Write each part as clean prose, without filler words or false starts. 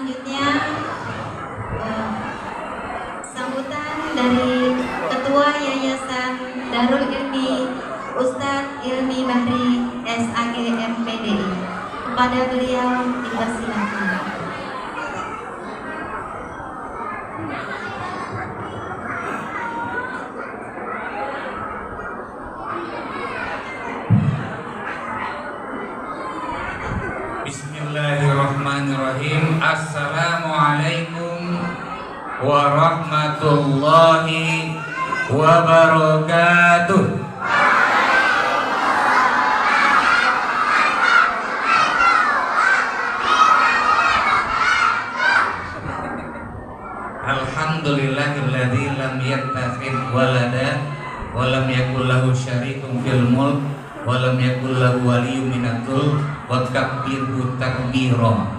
selanjutnya sambutan dari Ketua Yayasan Darul Ilmi Ustadz Ilmi Bahri SAG MPDI. Kepada beliau dipersilakan. Bismillahirrahmanirrahim. Assalamualaikum warahmatullahi wabarakatuh. Alhamdulillahilladzi lam yattakhidh walada wa lam yakul lahu syarikun fil mulk wa lam yakul lahu waliyyun minatul wa kabbirhu takbira.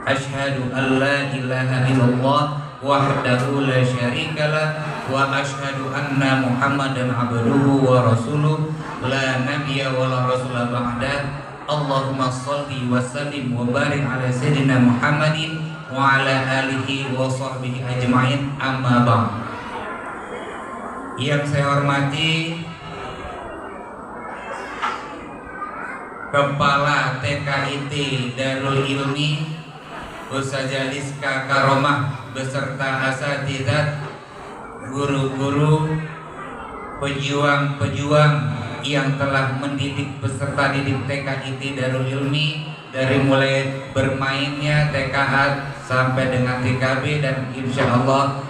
Asyhadu an la ilaha illallah wahdahu la syarikalah wa asyhadu anna Muhammadan abduhu wa rasuluh la nabiyya wa la rasula ba'da. Allahumma shalli wa sallim wa barik ala sayyidina Muhammadin wa ala alihi wa sahbihi ajma'in, amma ba'd. Yang saya hormati Kepala TKIT Darul Ilmi Ustazah Liska Karomah beserta asatidzat, guru-guru, pejuang-pejuang yang telah mendidik peserta didik TKIT Darul Ilmi dari mulai bermainnya TKA sampai dengan TKB, dan insya Allah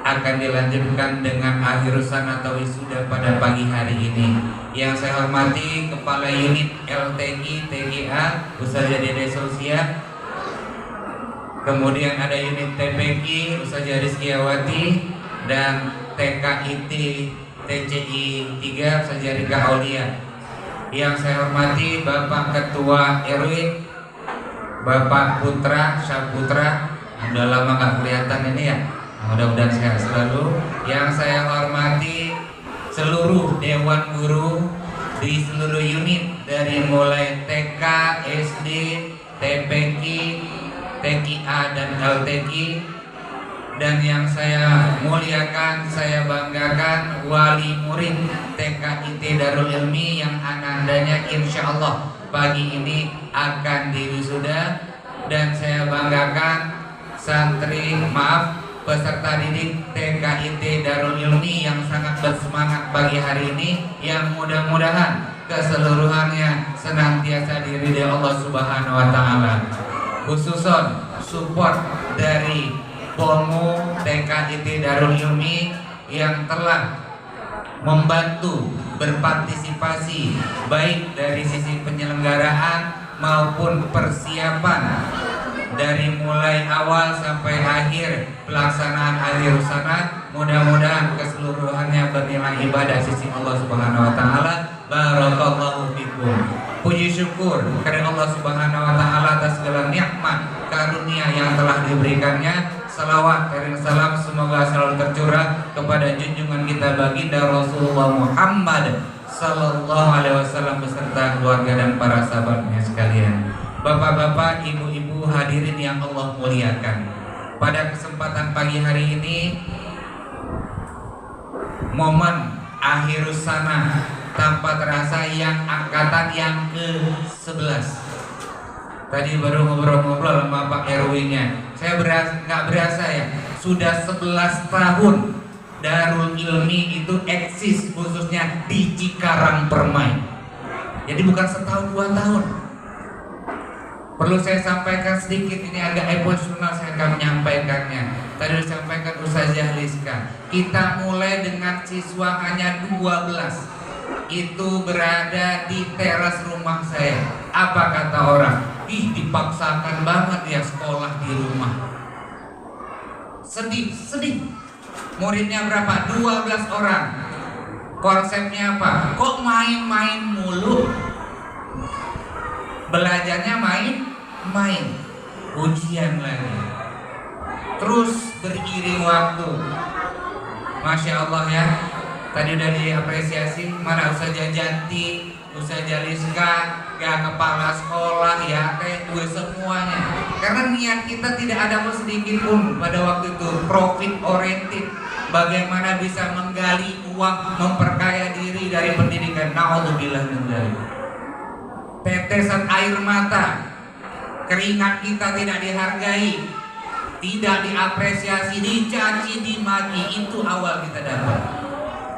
akan dilanjutkan dengan akhirusan atau wisuda pada pagi hari ini. Yang saya hormati Kepala Unit LTI TGA Ustazah Dede Sosia, kemudian ada unit TPQ Ustazah Rizkiawati, dan TKIT TCI 3 Ustazah Rika Aulia. Yang saya hormati Bapak Ketua RW Bapak Putra Saputra, udah lama gak kelihatan ini ya, mudah-mudahan sehat selalu. Yang saya hormati seluruh dewan guru di seluruh unit dari mulai TK, SD, TPQ, TKA dan LTQ. Dan yang saya muliakan, saya banggakan wali murid TKIT Darul Ilmi yang anandanya insya Allah pagi ini akan diwisuda. Dan saya banggakan peserta didik TKIT Darul Ilmi yang sangat bersemangat pagi hari ini, yang mudah-mudahan keseluruhannya senantiasa diridhai Allah Subhanahu wa taala. Khususon support dari POMU TKIT Darul Ilmi yang telah membantu berpartisipasi baik dari sisi penyelenggaraan maupun persiapan dari mulai awal sampai akhir pelaksanaan akhir sanad. Mudah-mudahan keseluruhannya bernilai ibadah sisi Allah Subhanahu wa taala. Barakallahu fikum. Puji syukur kepada Allah Subhanahu wa taala atas segala nikmat karunia yang telah diberikannya. Salawat dan salam semoga selalu tercurah kepada junjungan kita baginda Rasulullah Muhammad sallallahu alaihi wasallam beserta keluarga dan para sahabatnya sekalian. Bapak-bapak, ibu-ibu hadirin yang Allah muliakan, pada kesempatan pagi hari ini momen akhirus sana tanpa terasa yang angkatan yang ke-11. Tadi baru ngobrol-ngobrol sama Pak RW-nya. Saya nggak berasa ya, sudah 11 tahun Darul Ilmi itu eksis khususnya di Cikarang Permai. Jadi bukan setahun 2 tahun. Perlu saya sampaikan sedikit, ini agak emosional saya akan menyampaikannya. Tadi disampaikan Ustazah Liska, kita mulai dengan siswa hanya 12. Itu berada di teras rumah saya. Apa kata orang? Ih, dipaksakan banget ya sekolah di rumah. Sedih. Muridnya berapa? 12 orang. Konsepnya apa? Kok main-main mulu? Belajarnya main. Ujian lagi. Terus beriring waktu. Masya Allah ya. Tadi udah diapresiasi. Mana Ustazah Janti, Ustazah Liska, ya kepala sekolah, ya kayak gue semuanya. Karena niat kita tidak ada sedikit pun pada waktu itu profit oriented. Bagaimana bisa menggali uang, memperkaya diri dari pendidikan. Na'udzubillah min dzalik. Tetesan air mata, keringat kita tidak dihargai, tidak diapresiasi, dicaci, dimaki, itu awal kita dapat.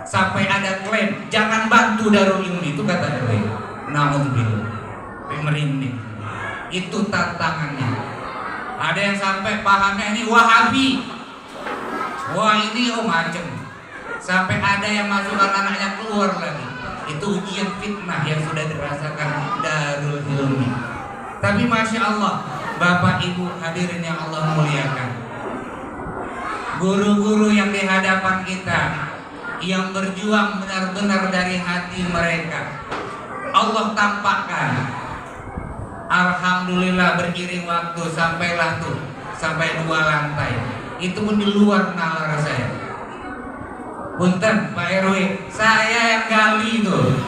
Sampai ada klaim, jangan bantu Darul Ilmi, itu kata Dewi. Na'udzubillah, merinding. Itu tantangannya. Ada yang sampai pahamnya ini Wahabi. Wah ini macam. Sampai ada yang masukkan anaknya keluar lagi. Itu ujian fitnah yang sudah dirasakan Darul Ilmi. Tapi Masya Allah, Bapak Ibu hadirin yang Allah muliakan, guru-guru yang di hadapan kita, yang berjuang benar-benar dari hati mereka, Allah tampakkan. Alhamdulillah beriring waktu sampailah tuh sampai 2 lantai. Itu pun di luar nalar saya. Punten Pak RW, saya yang gali tuh.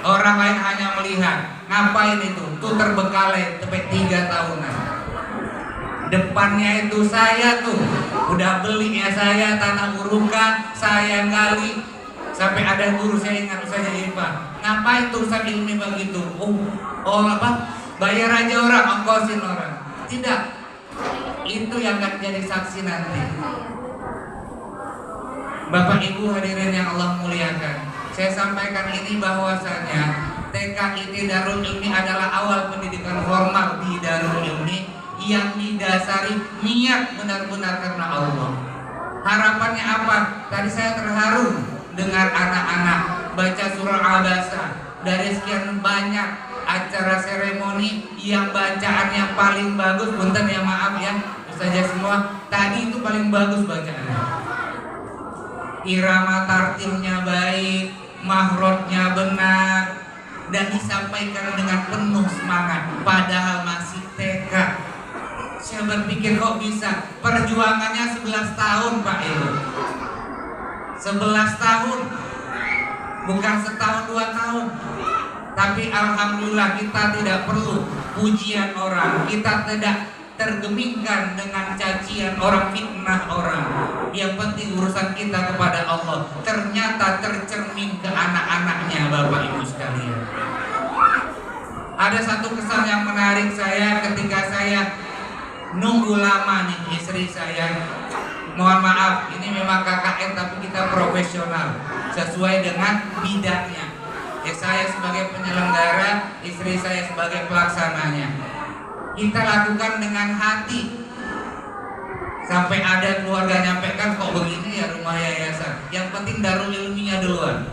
Orang lain hanya melihat. Ngapain itu? Tuh terbengkalai sampai 3 tahunan. Depannya itu saya tuh udah beli ya, saya tanah urukan, saya yang gali. Sampai ada guru saya ingat saja Pak, ngapain tulisan ilmi begitu? Oh apa? Bayar aja orang, ongkosin orang. Tidak, itu yang akan jadi saksi nanti. Bapak Ibu hadirin yang Allah muliakan, saya sampaikan ini bahwasanya TKIT Darul Ilmi adalah awal pendidikan formal di Darul Ilmi yang didasari niat benar-benar karena Allah. Harapannya apa? Tadi saya terharu dengar anak-anak baca surah Al-Abasa. Dari sekian banyak acara seremoni yang bacaannya paling bagus, punten ya maaf ya Ustazah semua, tadi itu paling bagus bacaannya. Irama tartilnya baik, mahrotnya benar, dan disampaikan dengan penuh semangat padahal masih TK. Saya berpikir kok bisa, perjuangannya 11 tahun Pak Ibu, 11 tahun, bukan setahun 2 tahun. Tapi alhamdulillah kita tidak perlu pujian orang, kita tidak tergemingkan dengan cacian orang, fitnah orang. Yang penting urusan kita kepada Allah ternyata tercermin ke anak-anaknya Bapak Ibu sekalian. Ada satu kesan yang menarik saya ketika saya nunggu lama nih istri saya. Mohon maaf, ini memang KKN tapi kita profesional sesuai dengan bidangnya. Saya sebagai penyelenggara, istri saya sebagai pelaksananya. Kita lakukan dengan hati. Sampai ada keluarga nyampaikan kok begini ya rumah yayasan. Yang penting Darul Ilminya duluan.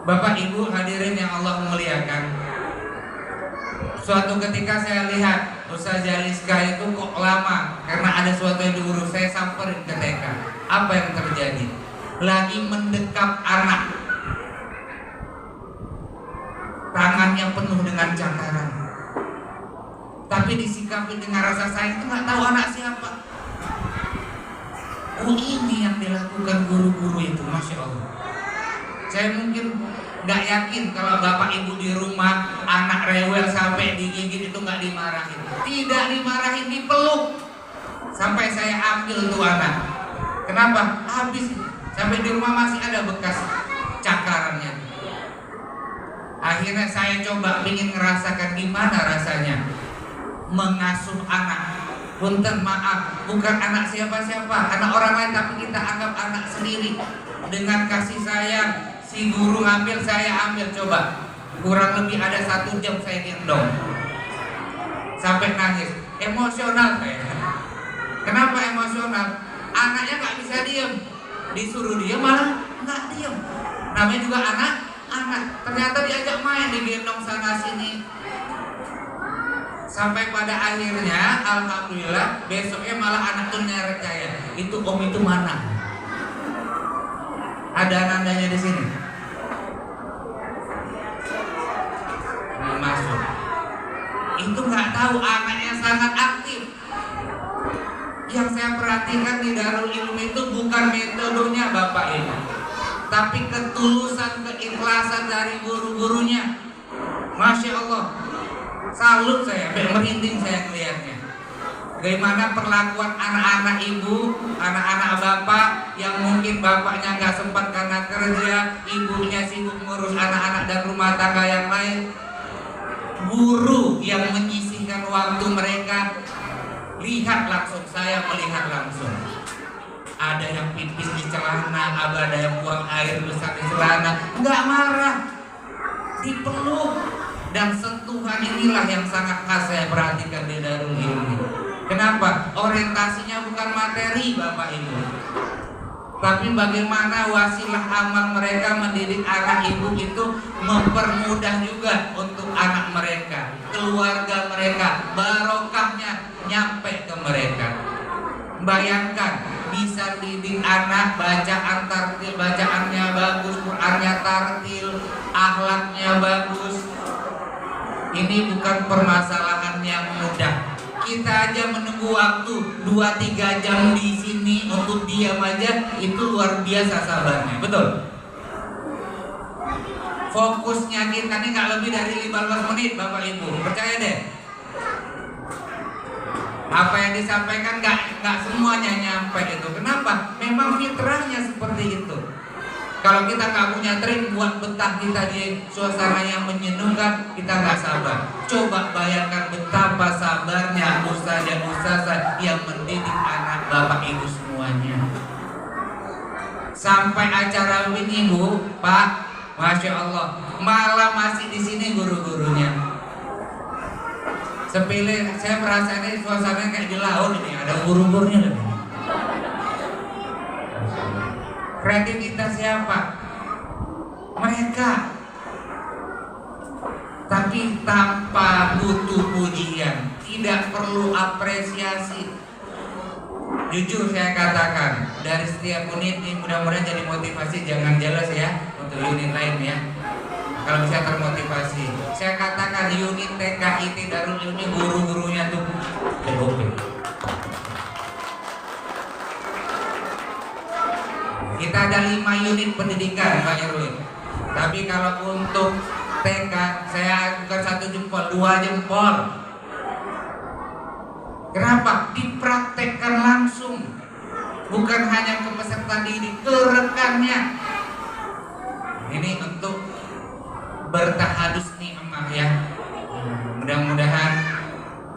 Bapak Ibu hadirin yang Allah muliakan, suatu ketika saya lihat Ustazah Liska itu kok lama karena ada sesuatu yang diurus. Saya samperin ke TK. Apa yang terjadi? Lagi mendekap anak, tangannya penuh dengan cakaran, tapi disikapi dengan rasa sayang. Itu nggak tahu anak siapa. Oh ini yang dilakukan guru-guru itu, Masya Allah. Saya mungkin nggak yakin kalau Bapak Ibu di rumah anak rewel sampai digigit itu nggak dimarahin. Tidak dimarahin, dipeluk. Sampai saya ambil tuh anak. Kenapa? Habis. Sampai di rumah masih ada bekas cakarannya. Akhirnya saya coba ingin ngerasakan gimana rasanya mengasuh anak. Punten maaf, bukan anak siapa-siapa, anak orang lain tapi kita anggap anak sendiri. Dengan kasih sayang, si guru ambil, saya ambil, coba. Kurang lebih ada 1 jam saya gendong. Sampai nangis, emosional saya. Kenapa emosional? Anaknya gak bisa diem. Disuruh diem malah gak diem. Namanya juga anak. Ternyata diajak main, digendong sana sini. Sampai pada akhirnya alhamdulillah besoknya malah anak tuh nyeret saya, itu om itu mana? Ada nandanya di sini. Masuk. Itu nggak tahu anaknya sangat aktif. Yang saya perhatikan di Darul Ilmi itu bukan metodenya Bapak Ibu. tapi ketulusan, keikhlasan dari guru-gurunya, Masya Allah, salut saya, merinding saya melihatnya. Bagaimana perlakuan anak-anak ibu, anak-anak bapak yang mungkin bapaknya nggak sempat karena kerja, ibunya sibuk ngurus anak-anak dan rumah tangga yang lain. Guru yang menyisihkan waktu mereka, lihat langsung, saya melihat langsung. Ada yang pipis di celana, ada yang buang air besar di celana, nggak marah, dipeluk. Dan sentuhan inilah yang sangat khas saya perhatikan di Darul Ilmi. Kenapa? Orientasinya bukan materi Bapak Ibu, tapi bagaimana wasilah amal mereka mendidik anak ibu itu mempermudah juga untuk anak mereka, keluarga mereka, barokahnya nyampe ke mereka. Bayangkan bisa didik anak bacaan tartil, bacaannya bagus, Qur'annya tartil, akhlaknya bagus. Ini bukan permasalahan yang mudah. Kita aja menunggu waktu 2-3 jam di sini untuk diam aja, itu luar biasa sabarnya, betul? Fokusnya kita ini nggak lebih dari 15 menit Bapak Ibu, percaya deh. Apa yang disampaikan nggak semuanya nyampe gitu. Kenapa? Memang fitrahnya seperti itu. Kalau kita nggak punya trik buat betah kita di suasana yang menyenangkan, kita nggak sabar. Coba bayangkan betapa sabarnya ustazah yang mendidik anak Bapak Ibu semuanya. Sampai acara ini Bu, Pak, Masya Allah, malah masih di sini guru-gurunya. Sepele, saya merasa ini suasananya kayak di laut ini, ada burung-burungnya lebih. Kreativitas siapa? Mereka. Tapi tanpa butuh pujian, tidak perlu apresiasi. Jujur saya katakan, dari setiap unit ini mudah-mudahan jadi motivasi, jangan jelas ya untuk unit lain ya. Kalau bisa termotivasi, saya katakan unit TKIT Darul Ilmi guru-gurunya tuh oke. Kita ada 5 unit pendidikan Pak Irwin. Tapi kalau untuk TK saya bukan 1 jempol, 2 jempol. Kenapa? Dipraktekkan langsung. Bukan hanya ke peserta didik, ke rekannya. Ini untuk bertahalus nikmah ya. Mudah-mudahan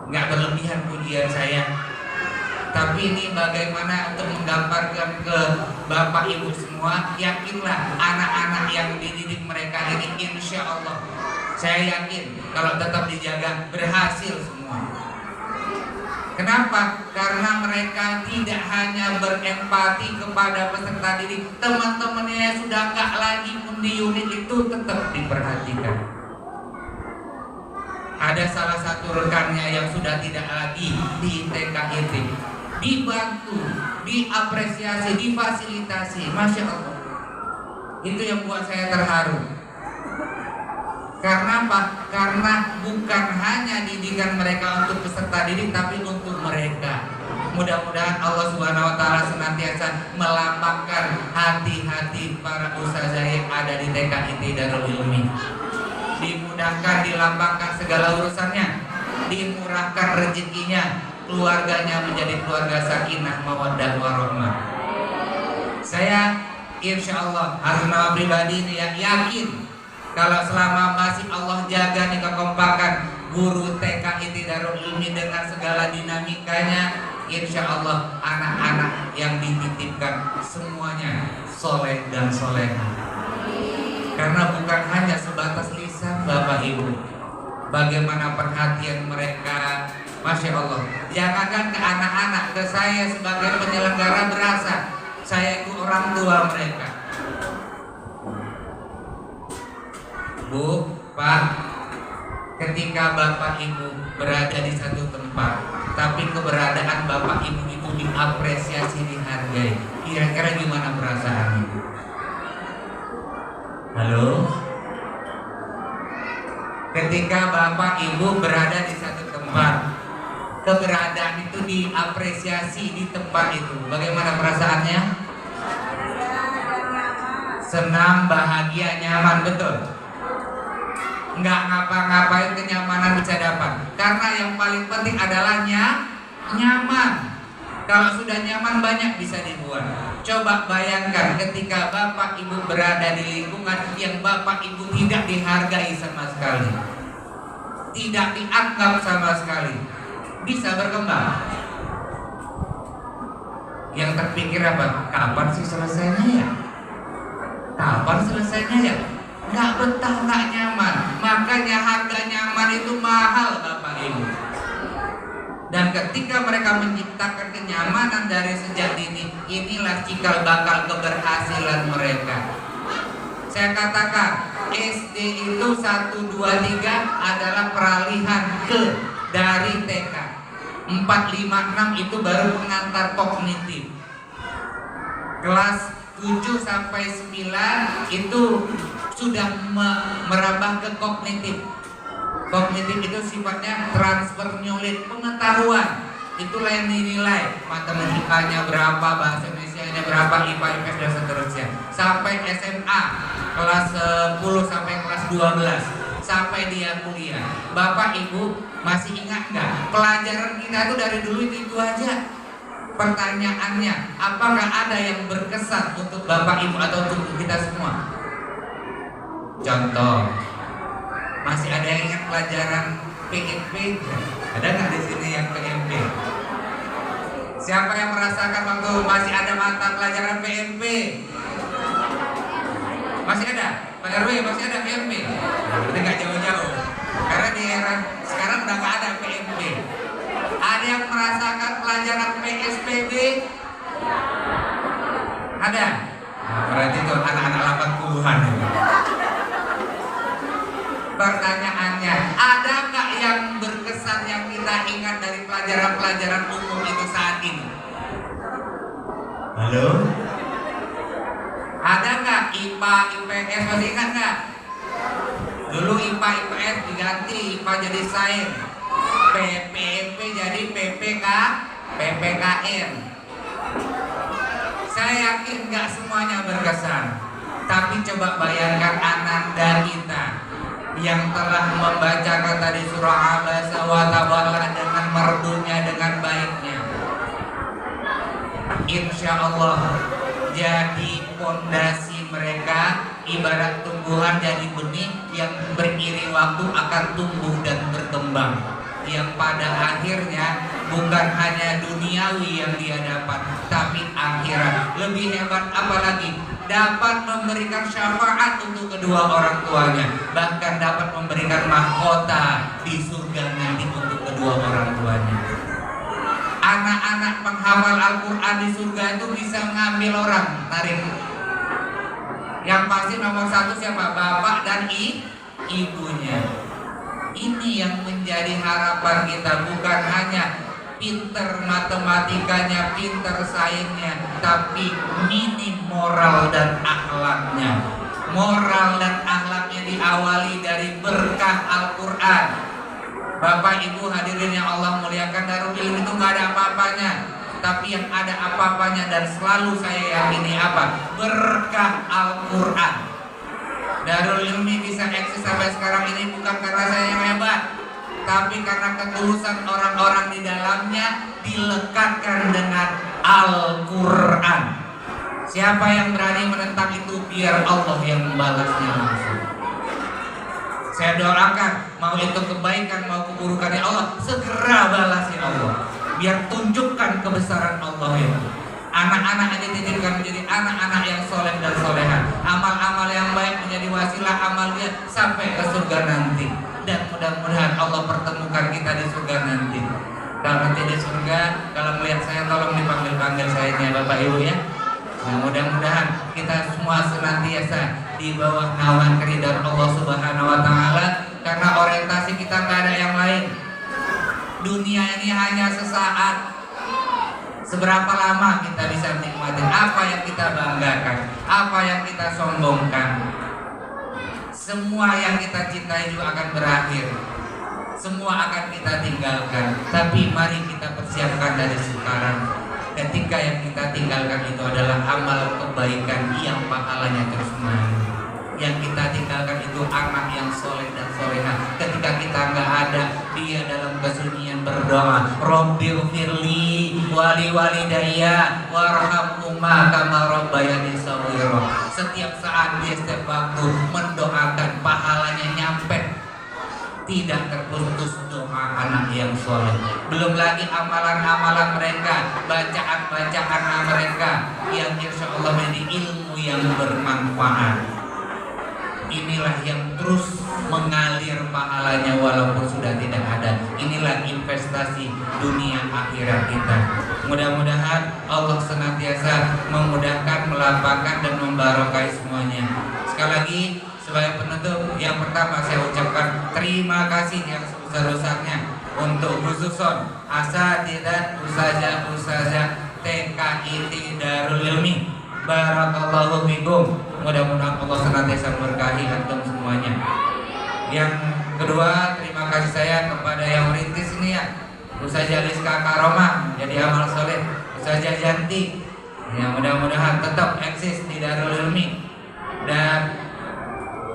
nggak berlebihan pujian saya. Tapi ini bagaimana untuk menggambarkan ke Bapak Ibu semua, yakinlah anak-anak yang dididik mereka ini insya Allah, saya yakin kalau tetap dijaga berhasil semua. Kenapa? Karena mereka tidak hanya berempati kepada peserta didik, teman-temannya yang sudah nggak lagi pun di unit itu tetap diperhatikan. Ada salah satu rekannya yang sudah tidak lagi di TKIT, dibantu, diapresiasi, difasilitasi, Masya Allah. Itu yang buat saya terharu. Karena apa? Karena bukan hanya didikan mereka untuk peserta didik, tapi untuk mereka. Mudah-mudahan Allah Subhanahu Wa Taala senantiasa melapangkan hati-hati para ustazah yang ada di TKIT Darul Ilmi. Dimudahkan, dilapangkan segala urusannya, dimurahkan rezekinya, keluarganya menjadi keluarga sakinah, mawaddah warahmah. Saya insya Allah atas nama pribadi ini yakin kalau selama masih Allah jaga nih kekompakan guru TKIT Darul Ilmi dengan segala dinamikanya, insya Allah anak-anak yang dititipkan semuanya soleh dan soleha. Karena bukan hanya sebatas lisan Bapak Ibu, bagaimana perhatian mereka, Masya Allah. Jangankan ke anak-anak, ke saya sebagai penyelenggara berasa saya itu orang tua mereka. Bu, Pak, ketika Bapak Ibu berada di satu tempat, tapi keberadaan Bapak Ibu itu diapresiasi, dihargai, kira-kira gimana perasaan Ibu? Halo? Ketika Bapak Ibu berada di satu tempat, keberadaan itu diapresiasi di tempat itu, bagaimana perasaannya? senang, bahagia, nyaman, betul. Nggak ngapa-ngapain kenyamanan bisa dapat. Karena yang paling penting adalah nyaman. Kalau sudah nyaman banyak bisa dibuat. Coba bayangkan ketika bapak ibu berada di lingkungan yang bapak ibu tidak dihargai sama sekali, tidak dianggap sama sekali, bisa berkembang. Yang terpikir apa? Kapan sih selesainya ya? Kapan selesainya ya? Nggak betah, nggak nyaman. Makanya harga nyaman itu mahal bapak ibu. Dan ketika mereka menciptakan kenyamanan dari sejak dini, inilah cikal bakal keberhasilan mereka. Saya katakan SD itu 1, 2, 3 adalah peralihan dari TK. 4, 5, 6 itu baru pengantar kognitif. Kelas 7 sampai 9 itu sudah merambah ke kognitif. Kognitif itu sifatnya transfer knowledge, pengetahuan. Itulah yang dinilai, matematikanya berapa, bahasa Indonesianya berapa, IPA, IPS dan seterusnya. Sampai SMA kelas 10 sampai kelas 12, sampai dia kuliah. Bapak Ibu masih ingat nggak? Pelajaran kita tuh dari dulu itu aja. Pertanyaannya, apakah ada yang berkesan untuk Bapak Ibu atau untuk kita semua? Contoh, masih ada yang ingat pelajaran PMP? Ada nggak di sini yang PMP? Siapa yang merasakan waktu masih ada mata pelajaran PMP? Masih ada? Pak RW masih ada PMP? Berarti nggak jauh-jauh. Karena di era sekarang udah nggak ada PMP. Ada yang merasakan pelajaran PSBB? Ada? Nah, berarti itu anak-anak 80-an itu. Pertanyaannya, ada nggak yang berkesan yang kita ingat dari pelajaran-pelajaran umum itu saat ini? Halo? Ada nggak IPA, IPS, masih ingat nggak? Dulu IPA, IPS diganti, IPA jadi sains, PPMP jadi PPKN. Saya yakin nggak semuanya berkesan, tapi coba bayangkan ananda kita yang telah membacakan tadi surah Abasa wa Tawalla dengan merdunya, dengan baiknya. Insya Allah jadi fondasi mereka, ibarat tumbuhan jadi benih yang beriring waktu akan tumbuh dan berkembang, yang pada akhirnya bukan hanya duniawi yang dia dapat, tapi akhirat. Lebih hebat apalagi, dapat memberikan syafaat untuk kedua orang tuanya, bahkan dapat memberikan mahkota di surga nanti untuk kedua orang tuanya. Anak-anak penghafal Al-Quran di surga itu bisa mengambil orang, tarik. Yang pasti nomor 1 siapa? Bapak dan ibunya. Ini yang menjadi harapan kita, bukan hanya pinter matematikanya, pinter sainsnya, tapi minim moral dan akhlaknya. Moral dan akhlaknya diawali dari berkah Al-Quran. Bapak Ibu hadirin yang Allah muliakan, Darul Ilmi itu gak ada apa-apanya, tapi yang ada apa-apanya dan selalu saya yakini apa? Berkah Al-Quran. Darul Ilmi bisa eksis sampai sekarang ini bukan karena saya yang hebat, tapi karena ketulusan orang-orang di dalamnya dilekatkan dengan Al-Quran. Siapa yang berani menentang itu, biar Allah yang membalasnya langsung. Saya doakan, mau itu kebaikan mau keburukan ya Allah, segera balas ya Allah. Biar tunjukkan kebesaran Allah ya. Anak-anak aja dititipkan menjadi anak-anak yang soleh dan soleha. Amal-amal yang baik menjadi wasilah amal dia sampai ke surga nanti. Dan mudah-mudahan Allah pertemukan kita di surga nanti. Kalau nanti di surga, kalau melihat saya tolong dipanggil-panggil saya ya Bapak Ibu ya. Nah, mudah-mudahan kita semua senantiasa di bawah naungan keridhaan Allah Subhanahu wa taala, karena orientasi kita nggak ada yang lain. Dunia ini hanya sesaat. Seberapa lama kita bisa menikmati? Apa yang kita banggakan? Apa yang kita sombongkan? Semua yang kita cintai juga akan berakhir. Semua akan kita tinggalkan. Tapi mari kita persiapkan dari sekarang. Ketika yang kita tinggalkan itu adalah amal kebaikan yang pahalanya terus mengalir. Yang kita tinggalkan itu anak yang soleh dan soleha. Ketika kita nggak ada, dia dalam kesunyian berdoa, Robbighfirli wali walidayya warhamhuma kama rabbayani shaghira. Setiap saat dia setiap waktu mendoakan, pahalanya nyampe, tidak terputus doa anak yang soleh. Belum lagi amalan-amalan mereka, bacaan-bacaan mereka yang insya Allah menjadi ilmu yang bermanfaat. Inilah yang terus mengalir pahalanya walaupun sudah tidak ada. Inilah investasi dunia akhirat kita. Mudah-mudahan Allah senantiasa memudahkan, melapangkan dan membarokai semuanya. Sekali lagi sebagai penutup, yang pertama saya ucapkan terima kasih yang sebesar-besarnya untuk khususon asatidzah ustazah TKIT Darul Ilmi. Barakallahu fikum. Mudah-mudahan Allah senantiasa memberkahi antum semuanya. Yang kedua, terima kasih saya kepada yang merintis ini ya, Ustazah Liska Karomah jadi amal soleh, Ustazah Janti, yang mudah-mudahan tetap eksis di Darul Ilmi. Dan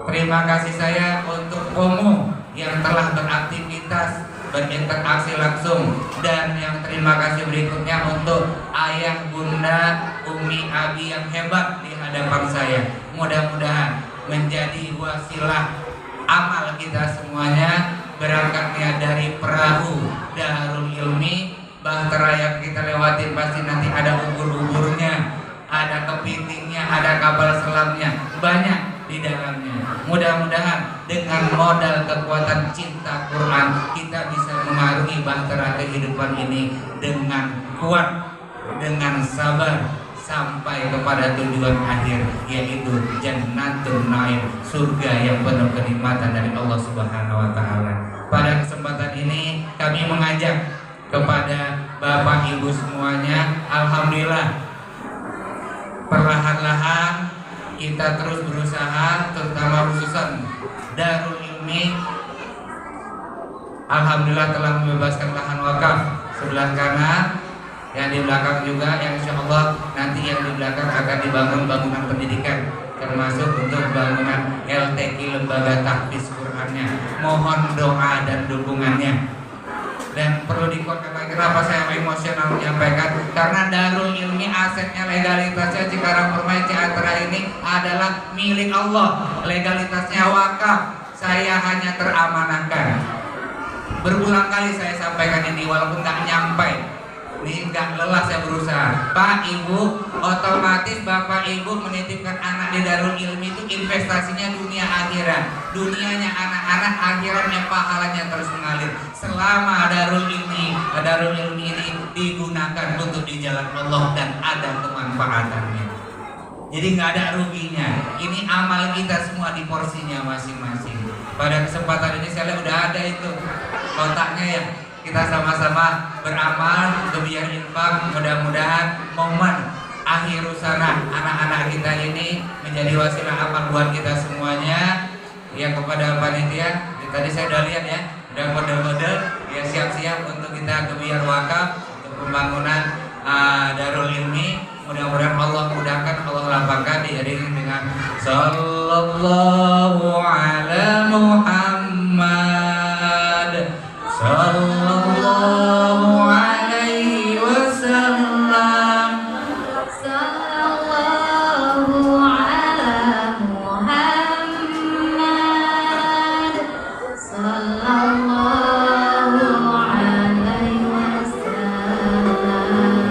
terima kasih saya untuk Komo yang telah beraktivitas, berinteraksi langsung. Dan yang terima kasih berikutnya untuk ayah, bunda, umi, abi yang hebat di hadapan saya. Mudah-mudahan menjadi wasilah amal kita semuanya, berangkatnya dari perahu Darul Ilmi. Bahtera yang kita lewatin pasti nanti ada ubur-uburnya, ada kepitingnya, ada kapal selamnya, banyak di dalamnya. Mudah-mudahan dengan modal kekuatan cinta Quran kita bisa mengarungi bahtera kehidupan ini dengan kuat, dengan sabar sampai kepada tujuan akhir, yaitu Jannatul Naim, surga yang penuh kenikmatan dari Allah Subhanahu wa taala. Pada kesempatan ini kami mengajak kepada Bapak Ibu semuanya, alhamdulillah perlahan-lahan kita terus berusaha, terutama khususan Darul Ilmi, alhamdulillah telah membebaskan lahan wakaf sebelah kanan, yang di belakang juga, yang insya Allah nanti yang di belakang akan dibangun bangunan pendidikan, termasuk untuk bangunan LTQ, lembaga tahfiz Qur'annya. Mohon doa dan dukungannya. Dan perlu dikatakan kenapa saya emosional menyampaikan, karena Darul Ilmi asetnya, legalitasnya Cikarang Permai Ciatra ini adalah milik Allah, legalitasnya wakaf. Saya hanya teramanahkan. Berulang kali saya sampaikan ini walaupun nggak nyampe. Ini nggak lelah saya berusaha. Pak Ibu, otomatis Bapak Ibu menitipkan anak di Darul Ilmi itu investasinya dunia akhirat. Dunianya anak-anak, akhiratnya pahalanya terus mengalir. Selama Darul Ilmi ini digunakan untuk di jalan Allah dan ada kemanfaatannya. Jadi nggak ada ruginya. Ini amal kita semua di porsinya masing-masing. Pada kesempatan ini saya lihat udah ada itu kontaknya ya. Kita sama-sama beramal, gebiar infak. Mudah-mudahan momen akhir sana anak-anak kita ini menjadi wasilah amal buat kita semuanya. Ya, kepada panitia, tadi saya udah lihat ya, udah model-model ya, siap-siap untuk kita gebiar wakaf untuk pembangunan Darul Ilmi. Mudah-mudahan Allah mudahkan, Allah lapangkan, diiringi dengan sallallahu ala Muhammad sallallahu alaihi wasallam, sallallahu ala Muhammad, sallallahu alaihi wasallam.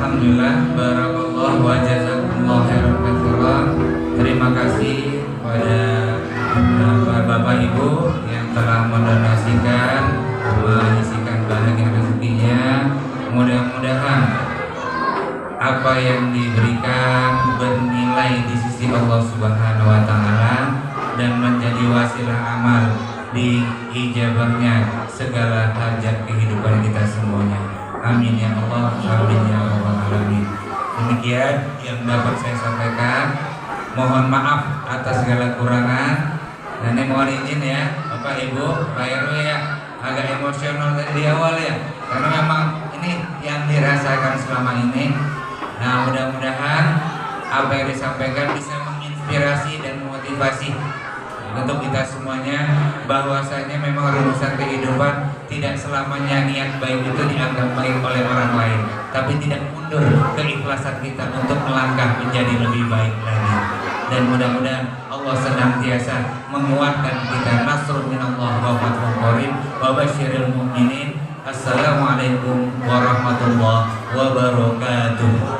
Alhamdulillah, barakallah wa jazakumullah khairan katsiran. Terima kasih kepada Bapak Ibu yang telah mendonasikan, mengisikan bahagia rezekinya. Mudah-mudahan apa yang diberikan bernilai di sisi Allah Subhanahu wa taala dan menjadi wasilah amal di ijabahnya segala hajat kehidupan kita semuanya. Amin ya Allah, amin ya rabbal alamin. Demikian yang dapat saya sampaikan. Mohon maaf atas segala kurangan. Dan ini mohon izin ya Bapak Ibu, Pak RW ya, agak emosional tadi di awal ya, karena memang ini yang dirasakan selama ini. Nah, mudah-mudahan apa yang disampaikan bisa menginspirasi dan memotivasi untuk kita semuanya, bahwasanya memang rumusan kehidupan tidak selamanya niat baik itu dianggap baik oleh orang lain, tapi tidak mundur keikhlasan kita untuk melangkah menjadi lebih baik lagi. Dan mudah-mudahan Allah senantiasa menguatkan kita. Nasrun minallah wa fathun qarib wa basyiril mu'minin. Assalamualaikum warahmatullahi wabarakatuh.